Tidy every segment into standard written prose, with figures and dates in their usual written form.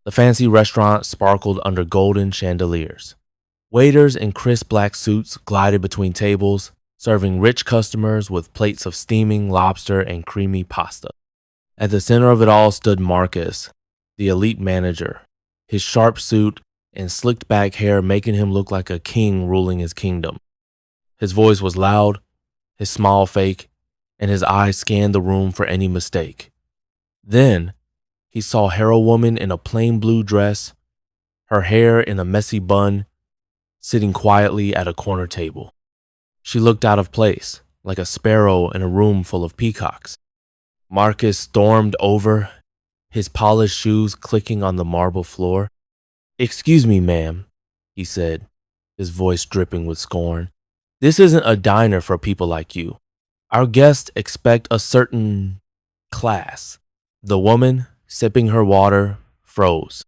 The fancy restaurant sparkled under golden chandeliers. Waiters in crisp black suits glided between tables, serving rich customers with plates of steaming lobster and creamy pasta. At the center of it all stood Marcus, the elite manager, his sharp suit and slicked back hair making him look like a king ruling his kingdom. His voice was loud, his smile fake, and his eyes scanned the room for any mistake. Then, he saw a Hero woman in a plain blue dress, her hair in a messy bun, sitting quietly at a corner table. She looked out of place, like a sparrow in a room full of peacocks. Marcus stormed over, his polished shoes clicking on the marble floor. "Excuse me, ma'am," he said, his voice dripping with scorn. "This isn't a diner for people like you. Our guests expect a certain class." The woman, sipping her water, froze.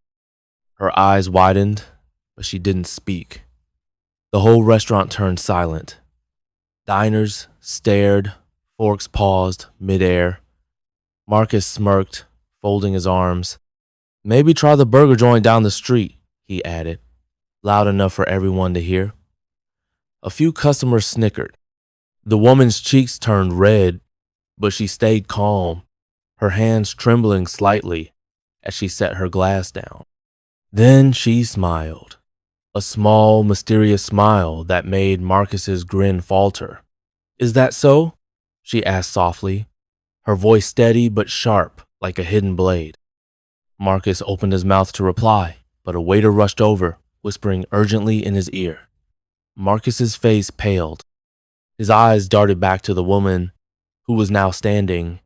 Her eyes widened, but she didn't speak. The whole restaurant turned silent. Diners stared, forks paused midair. Marcus smirked, folding his arms. "Maybe try the burger joint down the street," he added, loud enough for everyone to hear. A few customers snickered. The woman's cheeks turned red, but she stayed calm, her hands trembling slightly as she set her glass down. Then she smiled, a small, mysterious smile that made Marcus's grin falter. "Is that so?" she asked softly, her voice steady but sharp like a hidden blade. Marcus opened his mouth to reply, but a waiter rushed over, whispering urgently in his ear. Marcus's face paled. His eyes darted back to the woman, who was now standing,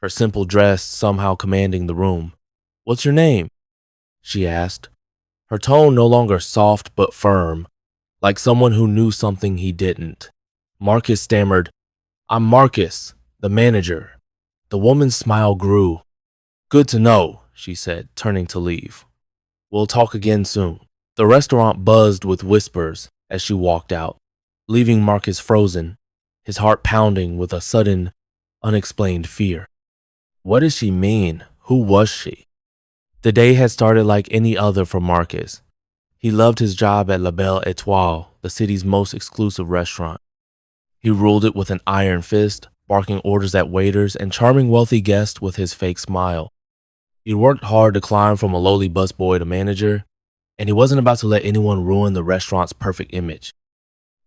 her simple dress somehow commanding the room. "What's your name?" she asked, her tone no longer soft but firm, like someone who knew something he didn't. Marcus stammered, "I'm Marcus, the manager." The woman's smile grew. "Good to know," she said, turning to leave. "We'll talk again soon." The restaurant buzzed with whispers as she walked out, leaving Marcus frozen, his heart pounding with a sudden, unexplained fear. What did she mean? Who was she? The day had started like any other for Marcus. He loved his job at La Belle Étoile, the city's most exclusive restaurant. He ruled it with an iron fist, barking orders at waiters and charming wealthy guests with his fake smile. He'd worked hard to climb from a lowly busboy to manager, and he wasn't about to let anyone ruin the restaurant's perfect image.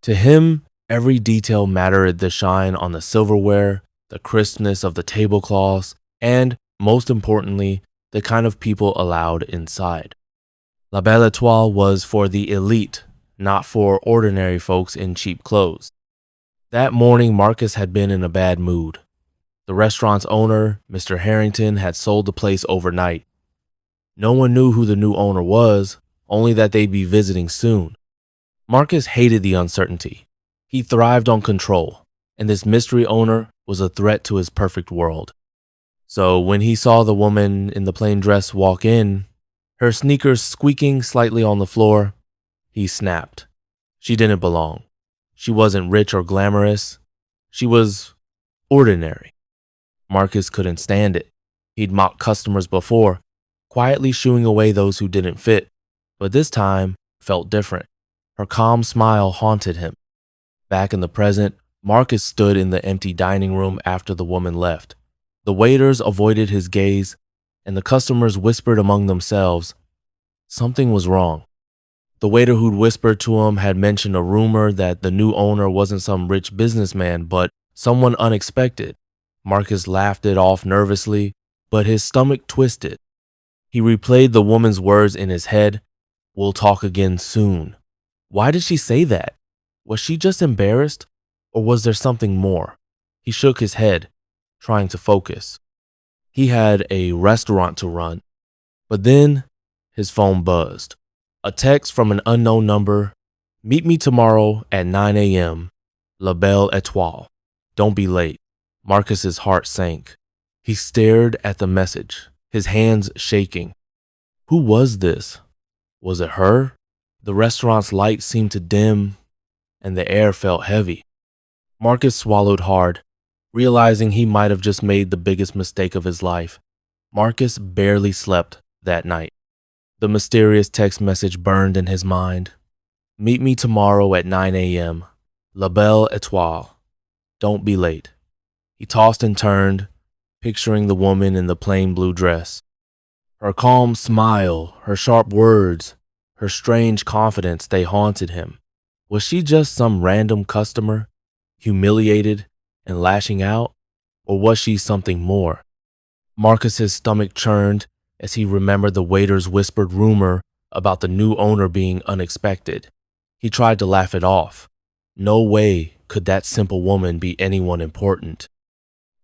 To him, every detail mattered: the shine on the silverware, the crispness of the tablecloths, and, most importantly, the kind of people allowed inside. La Belle Étoile was for the elite, not for ordinary folks in cheap clothes. That morning, Marcus had been in a bad mood. The restaurant's owner, Mr. Harrington, had sold the place overnight. No one knew who the new owner was, only that they'd be visiting soon. Marcus hated the uncertainty. He thrived on control, and this mystery owner was a threat to his perfect world. So when he saw the woman in the plain dress walk in, her sneakers squeaking slightly on the floor, he snapped. She didn't belong. She wasn't rich or glamorous. She was ordinary. Marcus couldn't stand it. He'd mocked customers before, quietly shooing away those who didn't fit, but this time felt different. Her calm smile haunted him. Back in the present, Marcus stood in the empty dining room after the woman left. The waiters avoided his gaze, and the customers whispered among themselves. Something was wrong. The waiter who'd whispered to him had mentioned a rumor that the new owner wasn't some rich businessman, but someone unexpected. Marcus laughed it off nervously, but his stomach twisted. He replayed the woman's words in his head. "We'll talk again soon." Why did she say that? Was she just embarrassed, or was there something more? He shook his head, trying to focus. He had a restaurant to run. But then his phone buzzed. A text from an unknown number. "Meet me tomorrow at 9 a.m. La Belle Étoile. Don't be late." Marcus's heart sank. He stared at the message, his hands shaking. Who was this? Was it her? The restaurant's light seemed to dim, and the air felt heavy. Marcus swallowed hard, realizing he might have just made the biggest mistake of his life. Marcus barely slept that night. The mysterious text message burned in his mind. Meet me tomorrow at 9 a.m. La Belle Étoile. Don't be late. He tossed and turned, picturing the woman in the plain blue dress. Her calm smile, her sharp words, her strange confidence, they haunted him. Was she just some random customer, humiliated and lashing out? Or was she something more? Marcus's stomach churned as he remembered the waiter's whispered rumor about the new owner being unexpected. He tried to laugh it off. No way could that simple woman be anyone important.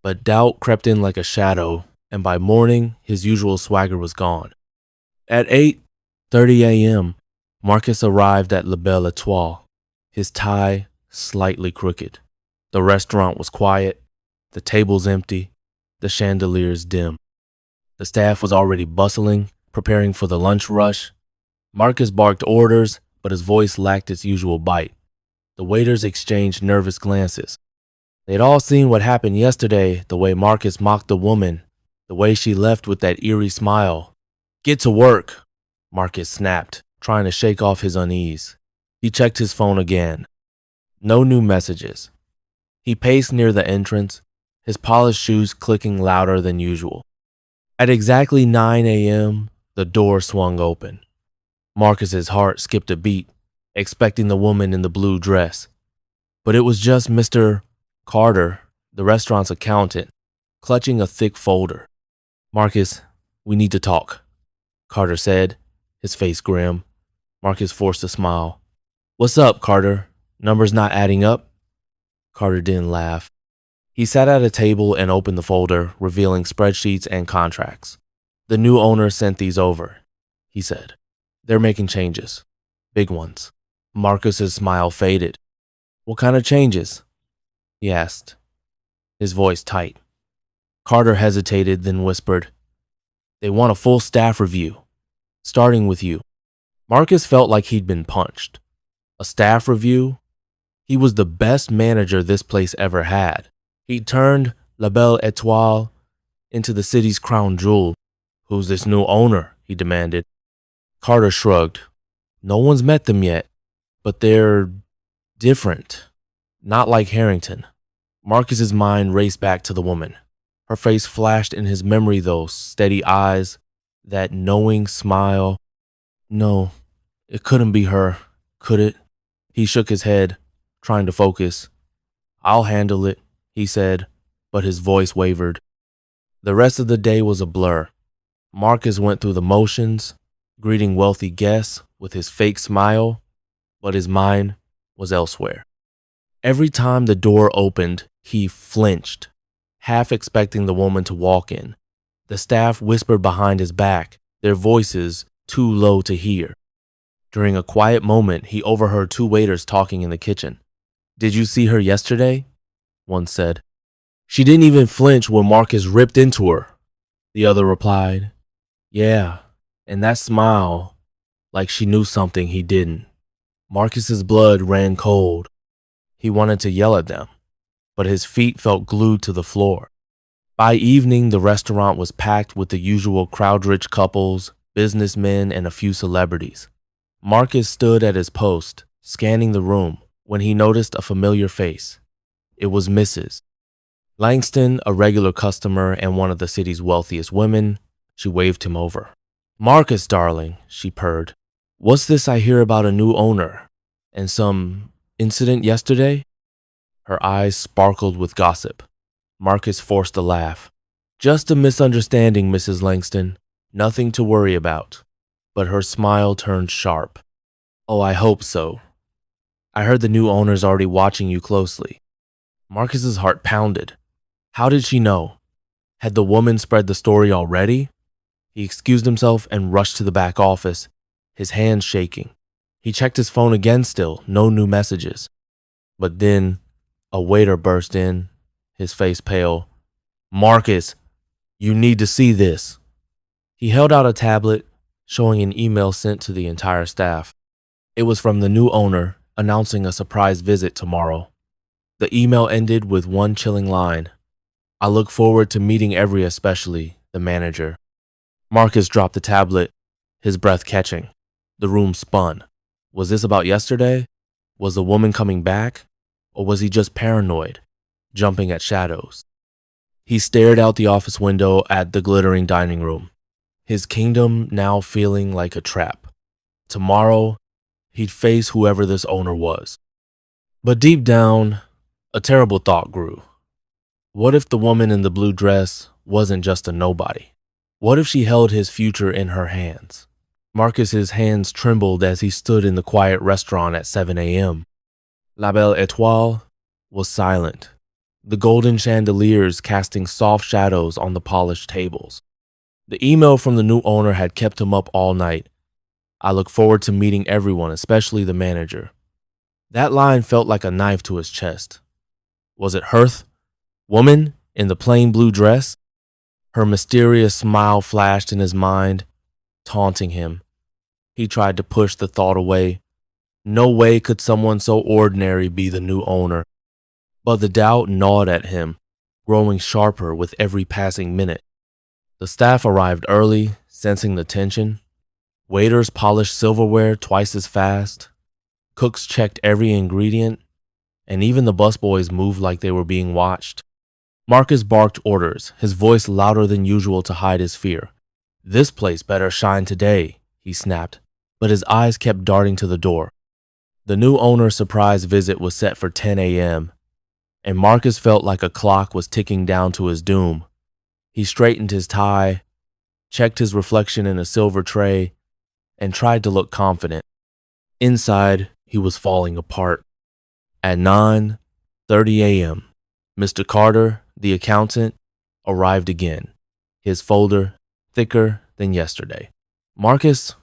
But doubt crept in like a shadow, and by morning, his usual swagger was gone. At 8:30 a.m., Marcus arrived at La Belle Étoile, his tie slightly crooked. The restaurant was quiet, the tables empty, the chandeliers dim. The staff was already bustling, preparing for the lunch rush. Marcus barked orders, but his voice lacked its usual bite. The waiters exchanged nervous glances. They'd all seen what happened yesterday, the way Marcus mocked the woman, the way she left with that eerie smile. Get to work, Marcus snapped, trying to shake off his unease. He checked his phone again. No new messages. He paced near the entrance, his polished shoes clicking louder than usual. At exactly 9 a.m., the door swung open. Marcus's heart skipped a beat, expecting the woman in the blue dress. But it was just Mr. Carter, the restaurant's accountant, clutching a thick folder. Marcus, we need to talk, Carter said, his face grim. Marcus forced a smile. What's up, Carter? Numbers not adding up? Carter didn't laugh. He sat at a table and opened the folder, revealing spreadsheets and contracts. The new owner sent these over, he said. They're making changes. Big ones. Marcus's smile faded. What kind of changes? He asked, his voice tight. Carter hesitated, then whispered, They want a full staff review, starting with you. Marcus felt like he'd been punched. A staff review? He was the best manager this place ever had. He turned La Belle Étoile into the city's crown jewel. Who's this new owner? He demanded. Carter shrugged. No one's met them yet, but they're different. Not like Harrington. Marcus's mind raced back to the woman. Her face flashed in his memory, those steady eyes, that knowing smile. No, it couldn't be her, could it? He shook his head, trying to focus. I'll handle it, he said, but his voice wavered. The rest of the day was a blur. Marcus went through the motions, greeting wealthy guests with his fake smile, but his mind was elsewhere. Every time the door opened, he flinched, half expecting the woman to walk in. The staff whispered behind his back, their voices too low to hear. During a quiet moment, he overheard two waiters talking in the kitchen. Did you see her yesterday? One said. She didn't even flinch when Marcus ripped into her, the other replied. Yeah, and that smile, like she knew something he didn't. Marcus's blood ran cold. He wanted to yell at them, but his feet felt glued to the floor. By evening, the restaurant was packed with the usual crowd-rich couples, businessmen, and a few celebrities. Marcus stood at his post, scanning the room, when he noticed a familiar face. It was Mrs. Langston, a regular customer and one of the city's wealthiest women. She waved him over. Marcus, darling, she purred. What's this I hear about a new owner? And some incident yesterday? Her eyes sparkled with gossip. Marcus forced a laugh. Just a misunderstanding, Mrs. Langston. Nothing to worry about. But her smile turned sharp. Oh, I hope so. I heard the new owner's already watching you closely. Marcus's heart pounded. How did she know? Had the woman spread the story already? He excused himself and rushed to the back office, his hands shaking. He checked his phone again still, no new messages. But then, a waiter burst in, his face pale. Marcus, you need to see this. He held out a tablet, showing an email sent to the entire staff. It was from the new owner, announcing a surprise visit tomorrow. The email ended with one chilling line. I look forward to meeting every especially the manager. Marcus dropped the tablet, his breath catching. The room spun. Was this about yesterday? Was the woman coming back? Or was he just paranoid, jumping at shadows? He stared out the office window at the glittering dining room, his kingdom now feeling like a trap. Tomorrow, he'd face whoever this owner was. But deep down, a terrible thought grew. What if the woman in the blue dress wasn't just a nobody? What if she held his future in her hands? Marcus's hands trembled as he stood in the quiet restaurant at 7 a.m. La Belle Étoile was silent, the golden chandeliers casting soft shadows on the polished tables. The email from the new owner had kept him up all night. I look forward to meeting everyone, especially the manager. That line felt like a knife to his chest. Was it Hearth? Woman in the plain blue dress? Her mysterious smile flashed in his mind, taunting him. He tried to push the thought away. No way could someone so ordinary be the new owner. But the doubt gnawed at him, growing sharper with every passing minute. The staff arrived early, sensing the tension. Waiters polished silverware twice as fast. Cooks checked every ingredient, and even the busboys moved like they were being watched. Marcus barked orders, his voice louder than usual to hide his fear. This place better shine today, he snapped, but his eyes kept darting to the door. The new owner's surprise visit was set for 10 a.m., and Marcus felt like a clock was ticking down to his doom. He straightened his tie, checked his reflection in a silver tray, and tried to look confident. Inside, he was falling apart. At 9:30 a.m., Mr. Carter, the accountant, arrived again, his folder thicker than yesterday. Marcus,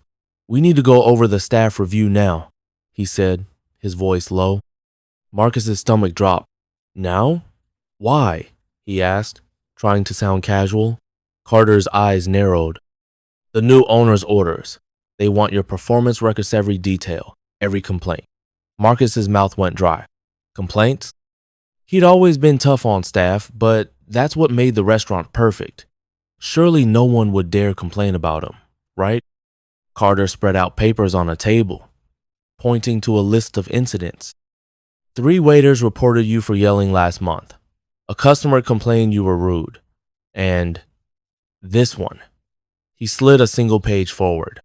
we need to go over the staff review now, he said, his voice low. Marcus's stomach dropped. Now? Why? He asked, trying to sound casual. Carter's eyes narrowed. The new owner's orders. They want your performance records, every detail, every complaint. Marcus's mouth went dry. Complaints? He'd always been tough on staff, but that's what made the restaurant perfect. Surely no one would dare complain about him, right? Carter spread out papers on a table, pointing to a list of incidents. 3 waiters reported you for yelling last month. A customer complained you were rude. And this one. He slid a single page forward.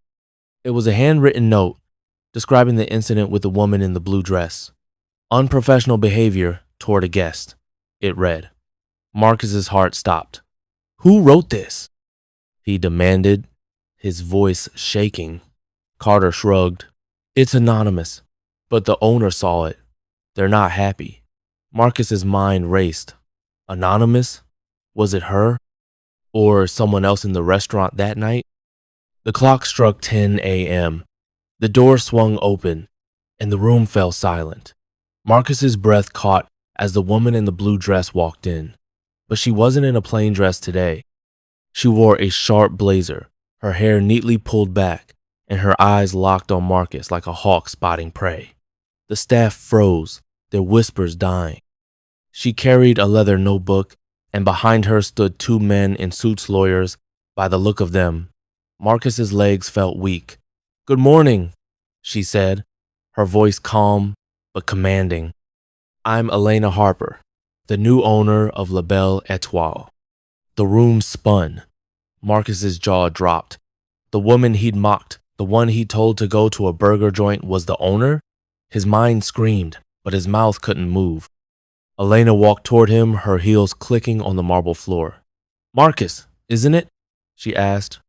It was a handwritten note describing the incident with the woman in the blue dress. Unprofessional behavior toward a guest, it read. Marcus's heart stopped. Who wrote this? He demanded, his voice shaking. Carter shrugged. It's anonymous, but the owner saw it. They're not happy. Marcus's mind raced. Anonymous? Was it her? Or someone else in the restaurant that night? The clock struck 10 a.m. The door swung open, and the room fell silent. Marcus's breath caught as the woman in the blue dress walked in. But she wasn't in a plain dress today. She wore a sharp blazer, her hair neatly pulled back, and her eyes locked on Marcus like a hawk spotting prey. The staff froze, their whispers dying. She carried a leather notebook, and behind her stood 2 men in suits. Lawyers. By the look of them, Marcus's legs felt weak. Good morning, she said, her voice calm but commanding. I'm Elena Harper, the new owner of La Belle Étoile. The room spun. Marcus's jaw dropped. The woman he'd mocked, the one he told to go to a burger joint, was the owner? His mind screamed, but his mouth couldn't move. Elena walked toward him, her heels clicking on the marble floor. Marcus, isn't it? She asked,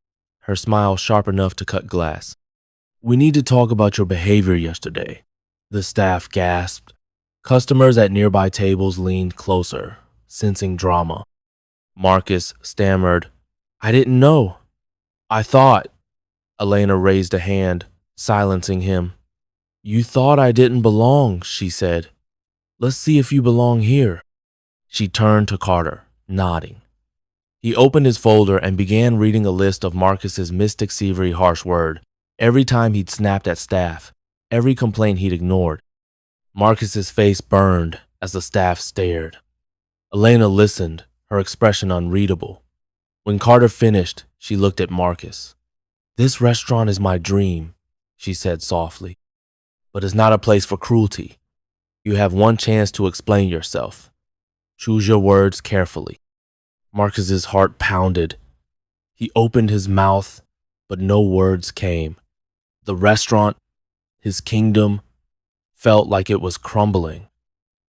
her smile sharp enough to cut glass. We need to talk about your behavior yesterday. The staff gasped. Customers at nearby tables leaned closer, sensing drama. Marcus stammered, I didn't know. I thought. Elena raised a hand, silencing him. You thought I didn't belong, she said. Let's see if you belong here. She turned to Carter, nodding. He opened his folder and began reading a list of Marcus's mystic, savory, harsh word. Every time he'd snapped at staff, every complaint he'd ignored. Marcus's face burned as the staff stared. Elena listened, her expression unreadable. When Carter finished, she looked at Marcus. This restaurant is my dream, she said softly, but it's not a place for cruelty. You have one chance to explain yourself. Choose your words carefully. Marcus's heart pounded. He opened his mouth, but no words came. The restaurant, his kingdom, felt like it was crumbling.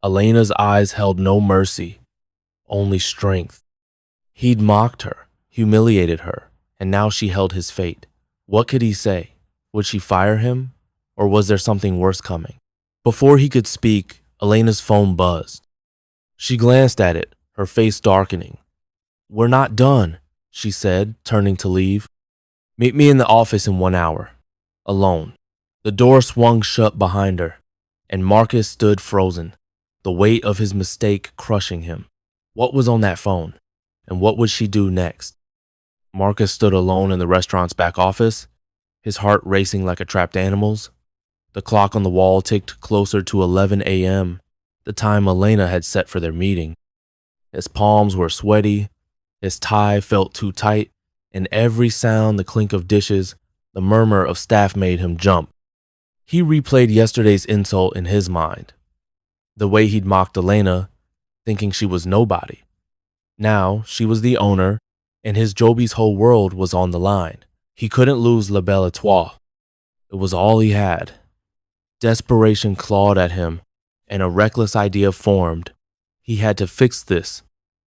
Elena's eyes held no mercy, only strength. He'd mocked her, humiliated her, and now she held his fate. What could he say? Would she fire him? Or was there something worse coming? Before he could speak, Elena's phone buzzed. She glanced at it, her face darkening. We're not done, she said, turning to leave. Meet me in the office in 1 hour. Alone. The door swung shut behind her, and Marcus stood frozen, the weight of his mistake crushing him. What was on that phone? And what would she do next? Marcus stood alone in the restaurant's back office, his heart racing like a trapped animal's. The clock on the wall ticked closer to 11 a.m., the time Elena had set for their meeting. His palms were sweaty, his tie felt too tight, and every sound, the clink of dishes, the murmur of staff made him jump. He replayed yesterday's insult in his mind. The way he'd mocked Elena, thinking she was nobody. Now she was the owner, and his Joby's whole world was on the line. He couldn't lose La Belle Etoile. It was all he had. Desperation clawed at him, and a reckless idea formed. He had to fix this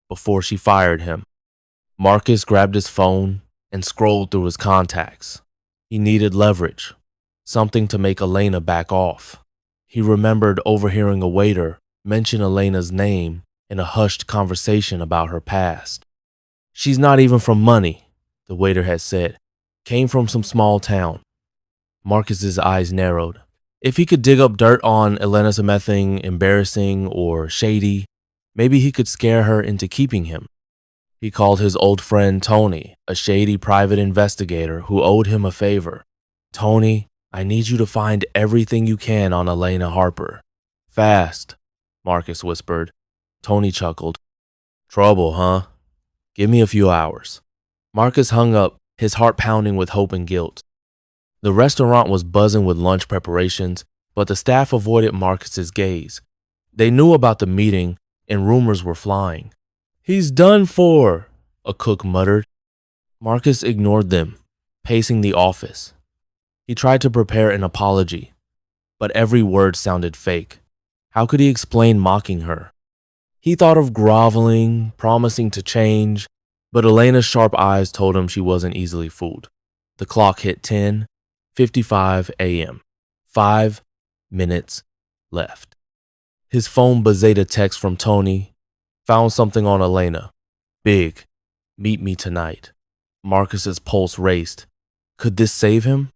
before she fired him. Marcus grabbed his phone and scrolled through his contacts. He needed leverage, something to make Elena back off. He remembered overhearing a waiter mention Elena's name in a hushed conversation about her past. She's not even from money, the waiter had said. Came from some small town. Marcus's eyes narrowed. If he could dig up dirt on Elena something embarrassing or shady, maybe he could scare her into keeping him. He called his old friend Tony, a shady private investigator who owed him a favor. Tony, I need you to find everything you can on Elena Harper. Fast, Marcus whispered. Tony chuckled. Trouble, huh? Give me a few hours. Marcus hung up, his heart pounding with hope and guilt. The restaurant was buzzing with lunch preparations, but the staff avoided Marcus's gaze. They knew about the meeting, and rumors were flying. He's done for, a cook muttered. Marcus ignored them, pacing the office. He tried to prepare an apology, but every word sounded fake. How could he explain mocking her? He thought of groveling, promising to change, but Elena's sharp eyes told him she wasn't easily fooled. The clock hit 10:55 a.m. 5 minutes left. His phone buzzed a text from Tony. Found something on Elena. Big. Meet me tonight. Marcus's pulse raced. Could this save him?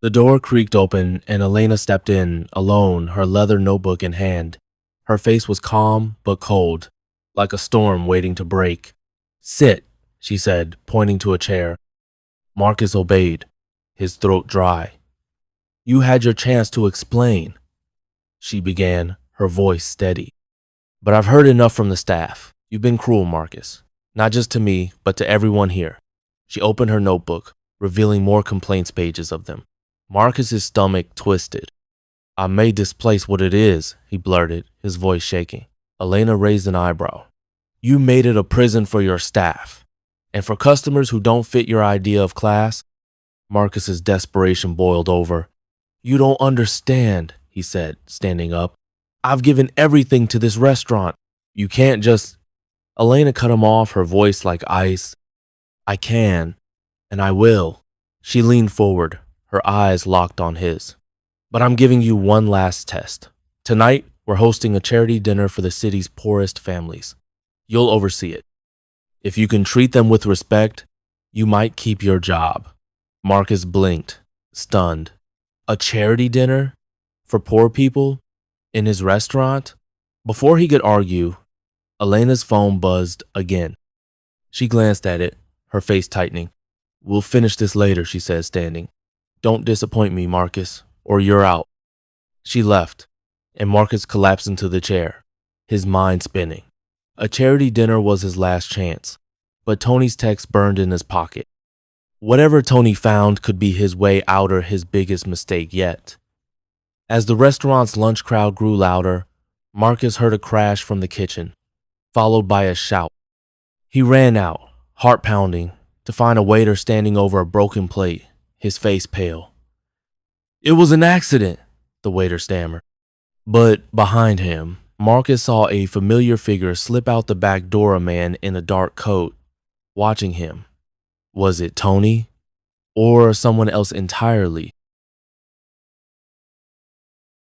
The door creaked open and Elena stepped in, alone, her leather notebook in hand. Her face was calm but cold, like a storm waiting to break. Sit, she said, pointing to a chair. Marcus obeyed, his throat dry. You had your chance to explain, she began, her voice steady. But I've heard enough from the staff. You've been cruel, Marcus. Not just to me, but to everyone here. She opened her notebook, revealing more complaints pages of them. Marcus's stomach twisted. I may displace what it is, he blurted, his voice shaking. Elena raised an eyebrow. You made it a prison for your staff. And for customers who don't fit your idea of class? Marcus's desperation boiled over. You don't understand, he said, standing up. I've given everything to this restaurant. You can't just... Elena cut him off, her voice like ice. I can, and I will. She leaned forward, her eyes locked on his. But I'm giving you one last test. Tonight, we're hosting a charity dinner for the city's poorest families. You'll oversee it. If you can treat them with respect, you might keep your job. Marcus blinked, stunned. A charity dinner? For poor people? In his restaurant? Before he could argue, Elena's phone buzzed again. She glanced at it, her face tightening. We'll finish this later, she said, standing. Don't disappoint me, Marcus, or you're out. She left, and Marcus collapsed into the chair, his mind spinning. A charity dinner was his last chance, but Tony's text burned in his pocket. Whatever Tony found could be his way out or his biggest mistake yet. As the restaurant's lunch crowd grew louder, Marcus heard a crash from the kitchen, followed by a shout. He ran out, heart pounding, to find a waiter standing over a broken plate, his face pale. "It was an accident," the waiter stammered. But behind him, Marcus saw a familiar figure slip out the back door, a man in a dark coat, watching him. Was it Tony? Or someone else entirely?